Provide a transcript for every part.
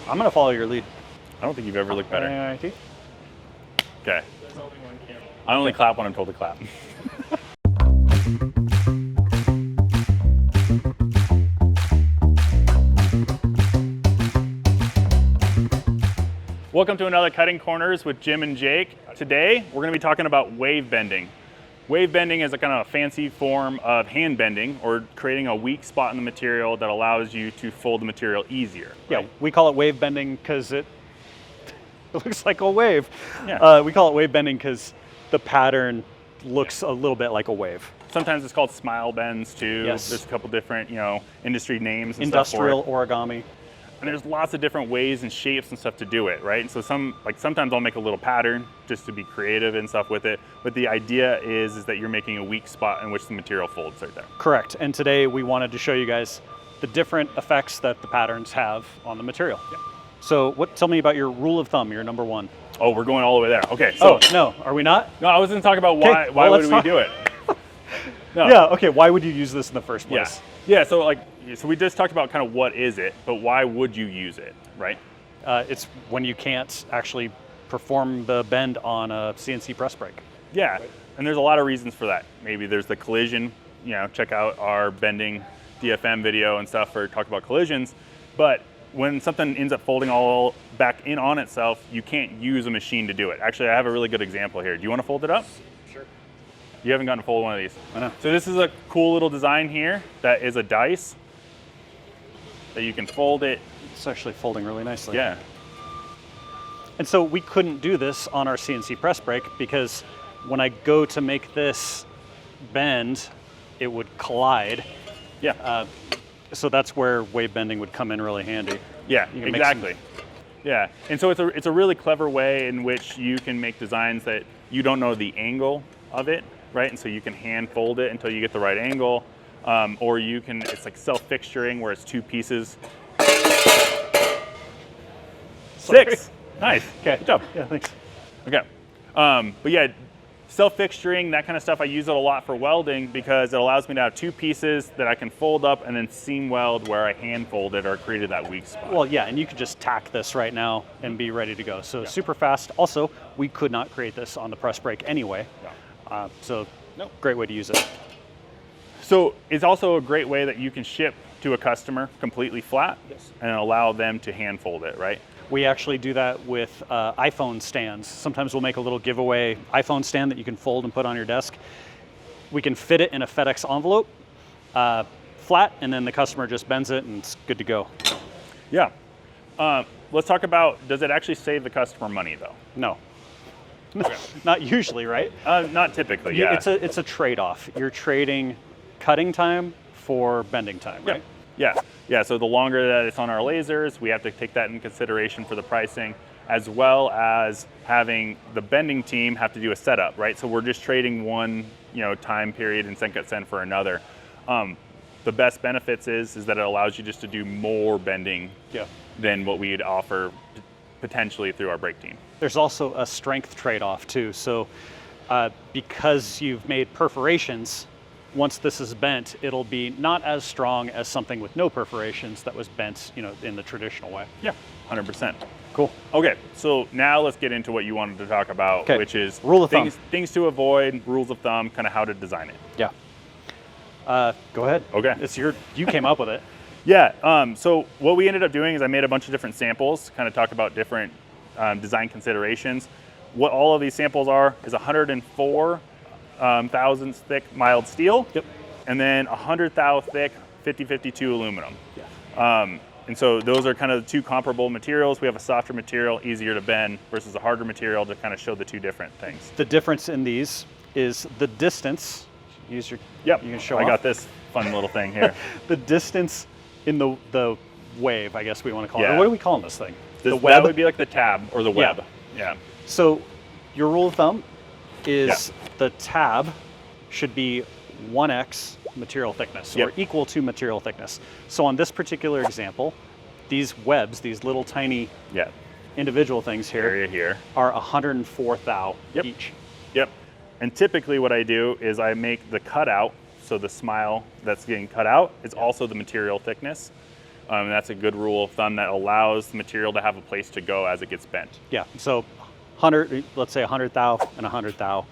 I'm gonna follow your lead. I don't think you've ever looked better. Alrighty. Okay. I only clap when I'm told to clap. Welcome to another Cutting Corners with Jim and Jake. Today, we're going to be talking about wave bending. Wave bending is a kind of a fancy form of hand bending, or creating a weak spot in the material that allows you to fold the material easier. Yeah, right? we call it wave bending because it looks like a wave. Yeah. We call it wave bending because the pattern looks a little bit like a wave. Sometimes it's called smile bends too. Yes. There's a couple different, industry names and Industrial stuff for it. origami. And there's lots of different ways and shapes and stuff to do it, right? And so sometimes I'll make a little pattern just to be creative and stuff with it. But the idea is that you're making a weak spot in which the material folds right there. Correct. And today we wanted to show you guys the different effects that the patterns have on the material. Yeah. So tell me about your rule of thumb, your number one. Oh, we're going all the way there. Okay. So, no, are we not? No, I was going to talk about why let's would we do it? No. Yeah, okay, why would you use this in the first place? Yeah, so we just talked about kind of what is it, but why would you use it, right? It's when you can't actually perform the bend on a CNC press brake. Yeah, Right. And there's a lot of reasons for that. Maybe there's the collision, check out our bending DFM video and stuff or talk about collisions. But when something ends up folding all back in on itself, you can't use a machine to do it. Actually, I have a really good example here. Do you want to fold it up? Sure. You haven't gotten to fold one of these. I know. So this is a cool little design here that is a dice that you can fold it. It's actually folding really nicely. Yeah. And so we couldn't do this on our CNC press brake because when I go to make this bend, it would collide. Yeah. So that's where wave bending would come in really handy. Yeah, You can make exactly. Yeah, and so it's a really clever way in which you can make designs that you don't know the angle of it, right? And so you can hand fold it until you get the right angle, or it's like self-fixturing where it's two pieces. Sorry. 6, nice, Okay. good job. Yeah, thanks. Okay, but yeah, self-fixturing, that kind of stuff, I use it a lot for welding because it allows me to have two pieces that I can fold up and then seam weld where I hand folded or created that weak spot. Well, yeah, and you could just tack this right now and be ready to go. So super fast. Also, we could not create this on the press brake anyway. Yeah. So great way to use it. So it's also a great way that you can ship to a customer completely flat Yes. and allow them to hand fold it, right? We actually do that with iPhone stands. Sometimes we'll make a little giveaway iPhone stand that you can fold and put on your desk. We can fit it in a FedEx envelope, flat, and then the customer just bends it and it's good to go. Yeah. Let's talk about, does it actually save the customer money though? No. Not usually, right? Not typically, yeah. It's a trade-off. You're trading cutting time for bending time, right? Yeah, so the longer that it's on our lasers, we have to take that in consideration for the pricing, as well as having the bending team have to do a setup, right? So we're just trading one, time period in SendCutSend for another. The best benefits is that it allows you just to do more bending than what we'd offer potentially through our brake team. There's also a strength trade-off too. So because you've made perforations, once this is bent, it'll be not as strong as something with no perforations that was bent, in the traditional way. Yeah, 100%. Cool. Okay, so now let's get into what you wanted to talk about, which is rule of thumb. Things to avoid, rules of thumb, kind of how to design it. Yeah. Go ahead. Okay. You came up with it. Yeah, so what we ended up doing is I made a bunch of different samples, kind of talk about different design considerations. What all of these samples are is 104 thousandths thick mild steel, and then 100 thou thick 5052 aluminum. Yeah. And so those are kind of the two comparable materials. We have a softer material, easier to bend, versus a harder material to kind of show the two different things. The difference in these is the distance. Use your. Yep. You can show. I off. got this fun little thing here. The distance in the wave, I guess we want to call it. Yeah. Or what are we calling this thing? The web? That would be like the tab or the web. Yeah. So your rule of thumb is the tab should be 1x material thickness or equal to material thickness. So on this particular example, these webs, these little tiny individual things here are 104 thou each. Yep. And typically what I do is I make the cutout, so the smile that's getting cut out is also the material thickness, That's a good rule of thumb that allows the material to have a place to go as it gets bent. Yeah, so 100, let's say 100 thou and 100 thou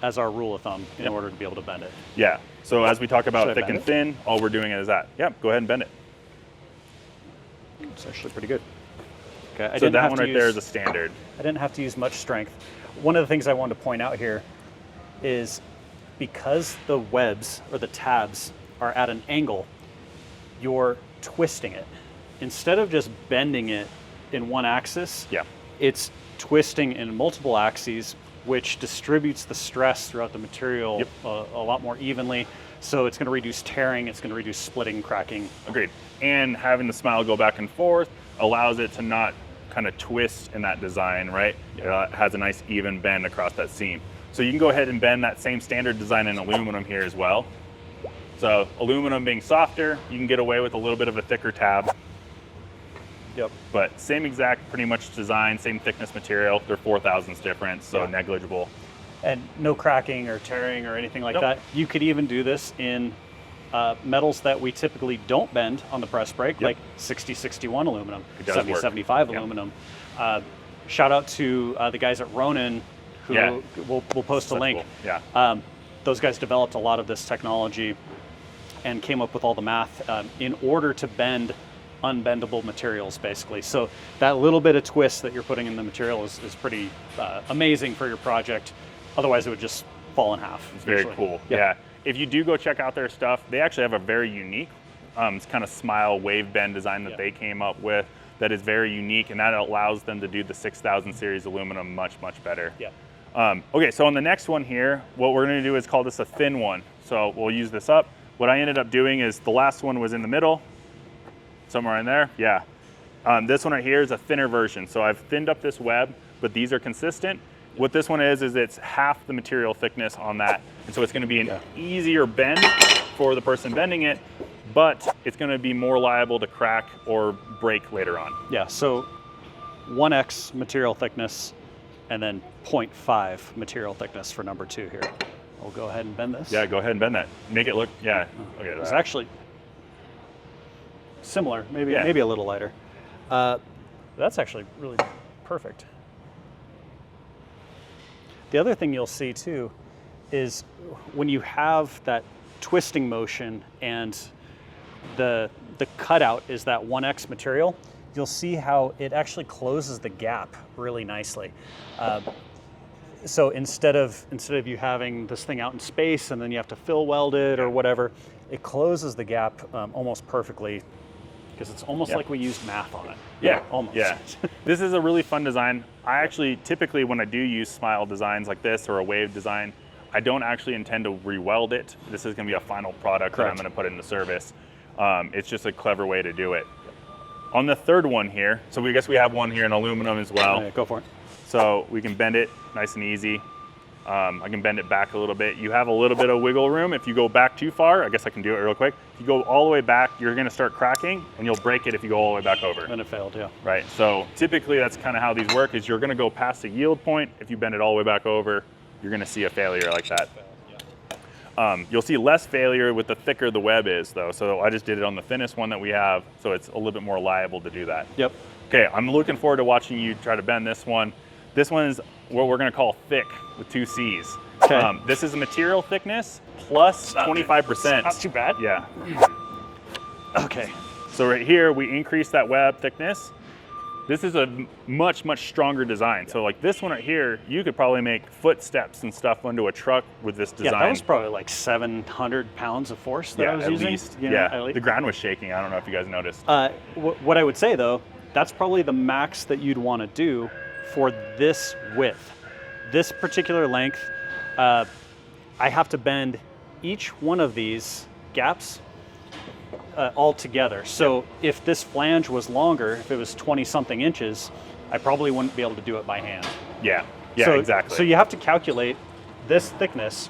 as our rule of thumb in order to be able to bend it. Yeah, so as we talk about thick and it? thin, all we're doing is that. Yep, go ahead and bend it. It's actually pretty good. Okay, So that one right there is a standard. I didn't have to use much strength. One of the things I wanted to point out here is because the webs or the tabs are at an angle, you're twisting it. Instead of just bending it in one axis, it's twisting in multiple axes, which distributes the stress throughout the material a lot more evenly. So it's going to reduce tearing, it's going to reduce splitting, cracking. Agreed. And having the smile go back and forth allows it to not kind of twist in that design, right? It has a nice even bend across that seam. So you can go ahead and bend that same standard design in aluminum here as well. So aluminum being softer, you can get away with a little bit of a thicker tab. Yep. But same exact pretty much design, same thickness material. They're 4,000ths difference, so negligible. And no cracking or tearing or anything like that. You could even do this in metals that we typically don't bend on the press brake, like 6061 aluminum, 7075 aluminum. Shout out to the guys at Ronin, who we'll post a link. Cool. Those guys developed a lot of this technology and came up with all the math in order to bend unbendable materials, basically. So that little bit of twist that you're putting in the material is pretty amazing for your project. Otherwise, it would just fall in half. It's very cool. Yeah. If you do go check out their stuff, they actually have a very unique kind of smile wave bend design that they came up with that is very unique, and that allows them to do the 6000 series aluminum much, much better. Okay, so on the next one here, what we're going to do is call this a thin one. So we'll use this up. What I ended up doing is the last one was in the middle, somewhere in there. This one right here is a thinner version. So I've thinned up this web, but these are consistent. What this one is it's half the material thickness on that. And so it's going to be an easier bend for the person bending it, but it's going to be more liable to crack or break later on. Yeah, so 1x material thickness and then 0.5 material thickness for number 2 here. I'll go ahead and bend this. Yeah, go ahead and bend that. Make it look, okay. It's actually similar, maybe a little lighter. That's actually really perfect. The other thing you'll see too is when you have that twisting motion and the cutout is that 1x material, you'll see how it actually closes the gap really nicely. So instead of you having this thing out in space and then you have to fill weld it or whatever, it closes the gap almost perfectly, because it's almost like we used math on it. Almost. This is a really fun design. I actually, typically when I do use smile designs like this or a wave design, I don't actually intend to re-weld it. This is gonna be a final product that I'm gonna put into service. It's just a clever way to do it. On the third one here, so we guess we have one here in aluminum as well. Go for it. So we can bend it nice and easy. I can bend it back a little bit. You have a little bit of wiggle room. If you go back too far, I guess I can do it real quick. If you go all the way back, you're gonna start cracking and you'll break it if you go all the way back over. And it failed, Right, so typically that's kind of how these work, is you're gonna go past the yield point. If you bend it all the way back over, you're gonna see a failure like that. You'll see less failure with the thicker the web is though. So I just did it on the thinnest one that we have, so it's a little bit more liable to do that. Okay, I'm looking forward to watching you try to bend this one. This one is what we're gonna call thick with 2 C's. This is a material thickness plus 25%. Not too bad. Okay. So right here, we increase that web thickness. This is a much, much stronger design. So like this one right here, you could probably make footsteps and stuff onto a truck with this design. That was probably like 700 pounds of force that I was using. At least. The ground was shaking. I don't know if you guys noticed. What I would say though, that's probably the max that you'd want to do for this width. This particular length, I have to bend each one of these gaps all together. So if this flange was longer, if it was 20 something inches, I probably wouldn't be able to do it by hand. Exactly. So you have to calculate this thickness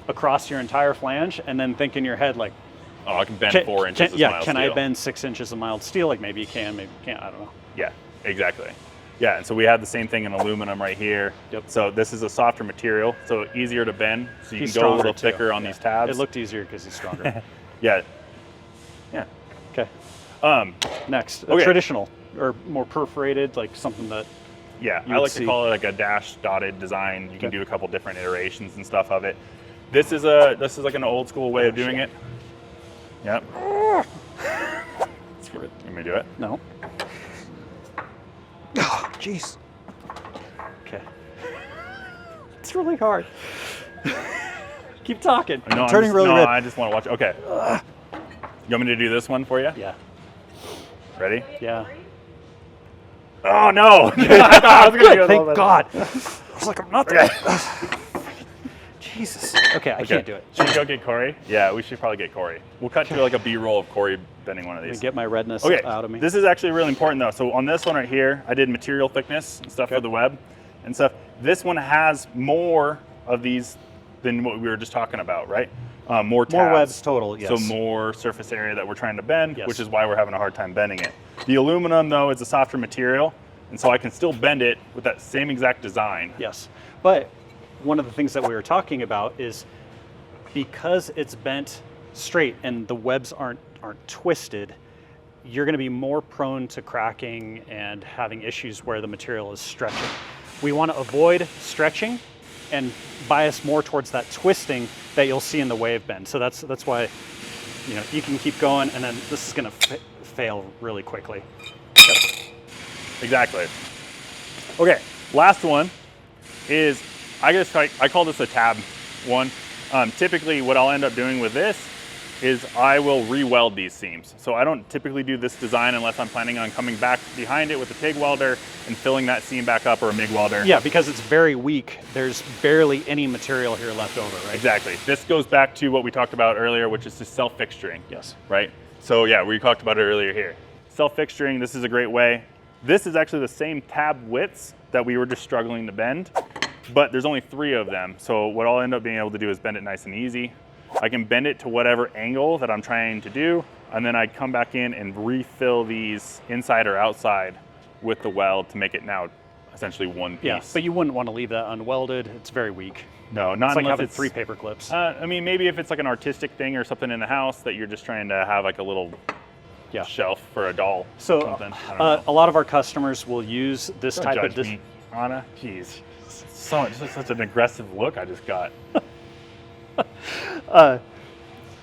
across your entire flange and then think in your head like, oh, I can bend 4 inches of mild can steel. I bend 6 inches of mild steel? Like maybe you can, maybe you can't, I don't know. Yeah, exactly. Yeah, and so we have the same thing in aluminum right here. So this is a softer material, so easier to bend. So you can go a little thicker on these tabs. It looked easier because he's stronger. Yeah. Okay. Next, Okay. traditional or more perforated, like something that Yeah, you I would like see. to call it like a dash dotted design. You can Okay. do a couple different iterations and stuff of it. This is like an old school way of doing it. Yep. Let me do it. No. Oh, jeez. Okay. It's really hard. Keep talking. No, I'm turning really no, red. I just want to watch. Okay. You want me to do this one for you? Yeah. Ready? Yeah. Oh no! I was gonna go Thank God. I was like, I'm not there. Jesus. Okay, I can't do it. Should we go get Corey? Yeah, we should probably get Corey. We'll cut to like a B-roll of Corey bending one of Let me these. get my redness Okay, out of me. this is actually really important though. So on this one right here, I did material thickness and stuff for the web and stuff. This one has more of these than what we were just talking about, right? More tabs. More webs total, yes. So more surface area that we're trying to bend, Yes. which is why we're having a hard time bending it. The aluminum though is a softer material, and so I can still bend it with that same exact design. Yes, but one of the things that we were talking about is because it's bent straight and the webs aren't twisted, you're going to be more prone to cracking and having issues where the material is stretching. We want to avoid stretching and bias more towards that twisting that you'll see in the wave bend. So that's why, you know, you can keep going, and then this is going to fail really quickly. Yep. Exactly. Okay, last one is, I call this a tab one. Typically what I'll end up doing with this is I will re-weld these seams. So I don't typically do this design unless I'm planning on coming back behind it with a TIG welder and filling that seam back up, or a MIG welder. Yeah, because it's very weak. There's barely any material here left over, right? Exactly. This goes back to what we talked about earlier, which is the self-fixturing. Yes. Right? So yeah, we talked about it earlier here. Self-fixturing, this is a great way. This is actually the same tab widths that we were just struggling to bend, but there's only 3 of them. So what I'll end up being able to do is bend it nice and easy. I can bend it to whatever angle that I'm trying to do, and then I come back in and refill these inside or outside with the weld to make it now essentially one piece. Yeah, but you wouldn't want to leave that unwelded. It's very weak. No, not It's like unless having it's 3 paper clips. I mean, maybe if it's like an artistic thing or something in the house that you're just trying to have like a little shelf for a doll. So or something. I don't know. a lot of our customers will use this Don't type judge of me, Anna. Jeez, such an aggressive look I just got.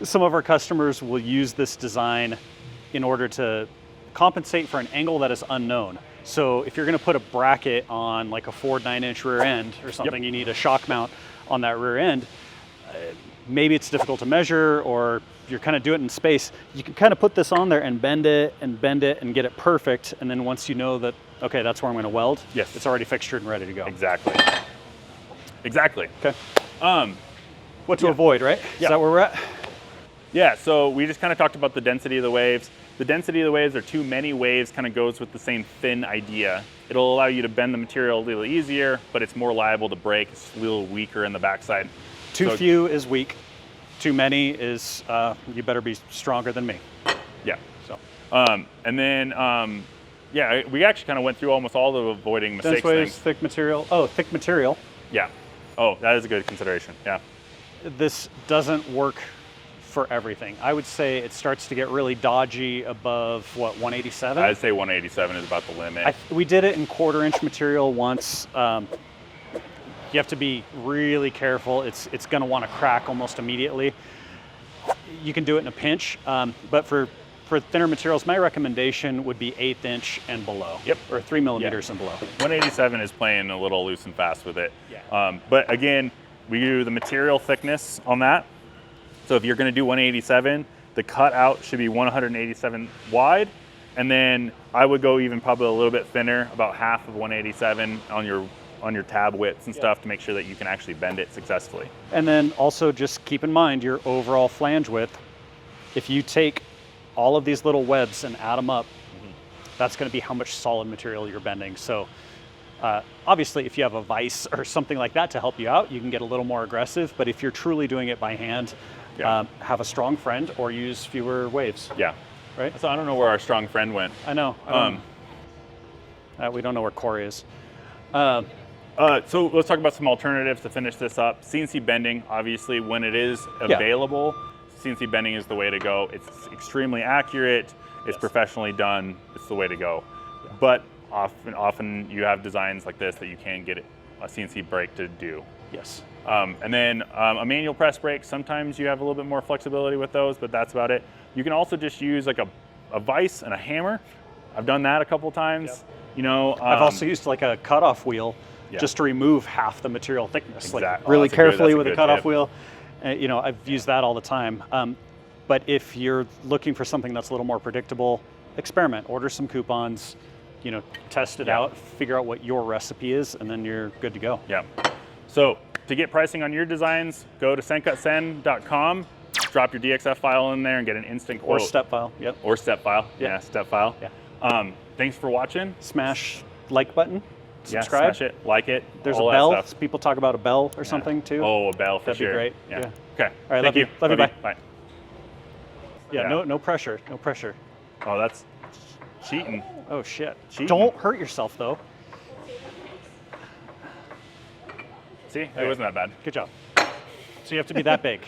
Some of our customers will use this design in order to compensate for an angle that is unknown. So if you're going to put a bracket on like a Ford 9-inch rear end or something, you need a shock mount on that rear end. Maybe it's difficult to measure, or you're kind of do it in space. You can kind of put this on there and bend it and get it perfect. And then once you know that, okay, that's where I'm going to weld, Yes. it's already fixtured and ready to go. Exactly. Exactly. Okay. What to avoid, right? Is that where we're at? Yeah, so we just kind of talked about the density of the waves. The density of the waves, or too many waves, kind of goes with the same thin idea. It'll allow you to bend the material a little easier, but it's more liable to break. It's a little weaker in the backside. Too few is weak. Too many is you better be stronger than me. Yeah. So and then yeah, we actually kind of went through almost all the avoiding mistakes dense waves, things. thick material. Oh, thick material. Yeah. Oh, that is a good consideration. Yeah. This doesn't work for everything. I would say it starts to get really dodgy above what, 187? I'd say 187 is about the limit. We did it in 1/4-inch material once. You have to be really careful. It's going to want to crack almost immediately. You can do it in a pinch, but for thinner materials, my recommendation would be 1/8 inch and below. Yep. Or 3 millimeters and below. 187 is playing a little loose and fast with it. Yeah. But again, we do the material thickness on that. So if you're going to do 187, the cutout should be 187 wide, and then I would go even probably a little bit thinner, about half of 187 on your tab widths and stuff, to make sure that you can actually bend it successfully. And then also just keep in mind your overall flange width. If you take all of these little webs and add them up, that's going to be how much solid material you're bending. So obviously, if you have a vise or something like that to help you out, you can get a little more aggressive. But if you're truly doing it by hand, have a strong friend or use fewer waves. Yeah. Right? So I don't know where our strong friend went. I know. We don't know where Corey is. So let's talk about some alternatives to finish this up. CNC bending, obviously, when it is available, CNC bending is the way to go. It's extremely accurate. it's professionally done, it's the way to go. But often you have designs like this that you can get a CNC brake to do. Yes. And then a manual press brake, sometimes you have a little bit more flexibility with those, but that's about it. You can also just use like a vise and a hammer. I've done that a couple times. You know, I've also used like a cutoff wheel just to remove half the material thickness, like really carefully with a cutoff wheel. You know, I've used that all the time. But if you're looking for something that's a little more predictable, experiment, order some coupons, you know, test it out, figure out what your recipe is, and then you're good to go. Yeah. So to get pricing on your designs, go to SendCutSend.com, drop your DXF file in there and get an instant quote. Or step file, Or step file, step file. Thanks for watching. Smash like button, subscribe. Yeah, smash it, like it. There's all a bell. That stuff. People talk about a bell or something too. Oh, a bell for That'd sure. be great. Yeah. Yeah. Okay. All right. Thank you. Love you. Bye. Bye. Yeah. No pressure. No pressure. Oh, that's cheating. Oh shit. Cheating. Don't hurt yourself though. See, it wasn't that bad. Good job. So you have to be that big.